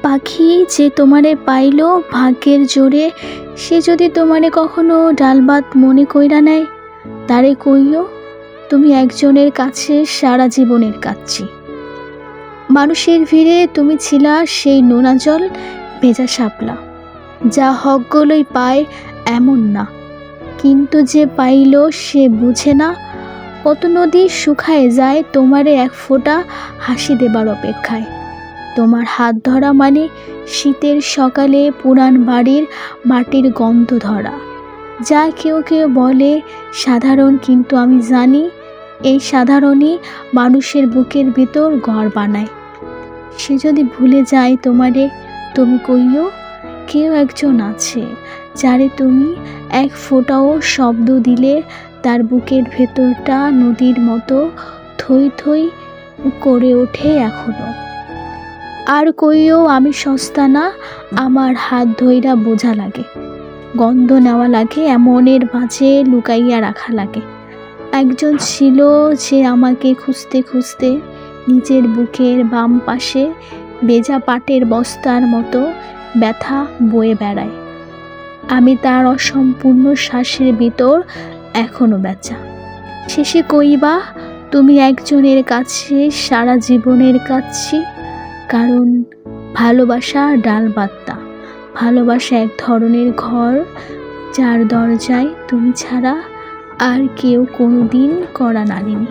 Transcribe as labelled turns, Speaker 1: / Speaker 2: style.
Speaker 1: পাখি যে তোমারে পাইল ভাগ্যের জোরে, সে যদি তোমারে কখনো ডালবাত মনে কইরা নেয়, তারে কইও তুমি একজনের কাছে সারা জীবনের কাচ্ছি। মানুষের ভিড়ে তুমি ছিলা সেই নোনা জল ভেজা শাপলা, যা হকগুলোই পায় এমন না, কিন্তু যে পাইল সে বুঝে না কত নদী শুকায় যায় তোমারে এক ফোঁটা হাসি দেবার অপেক্ষায়। তোমার হাত ধরা মানে শীতের সকালে পুরান বাড়ির মাটির গন্ধ ধরা। যা কেউ কেউ বলে সাধারণ, কিন্তু আমি জানি এই সাধারণই মানুষের বুকের ভিতর ঘর বানায়। সে যদি ভুলে যায় তোমারে, তুমি কইও কেউ একজন আছে যারে তুমি এক ফোঁটাও শব্দ দিলে তার বুকের ভেতরটা নদীর মতো থই থই করে ওঠে এখনো। আর কইও আমি সস্তা না, আমার হাত ধইরা বোঝা লাগে, গন্ধ নেওয়া লাগে, এমনের মাঝে লুকাইয়া রাখা লাগে। একজন ছিল যে আমাকে খুঁজতে খুঁজতে নিজের বুকের বাম পাশে বেজা পাটের বস্তার মতো ব্যথা বয়ে বেড়ায়। আমি তার অসম্পূর্ণ শ্বাসের ভিতর এখনো বেচা। শেষে কইবা তুমি একজনের কাছে সারা জীবনের কাচ্ছি, কারণ ভালোবাসা ডাল বাত্তা, ভালোবাসা এক ধরনের ঘর যার দরজায় তুমি ছাড়া আর কেউ কোনোদিন কড়া নাড়েনি।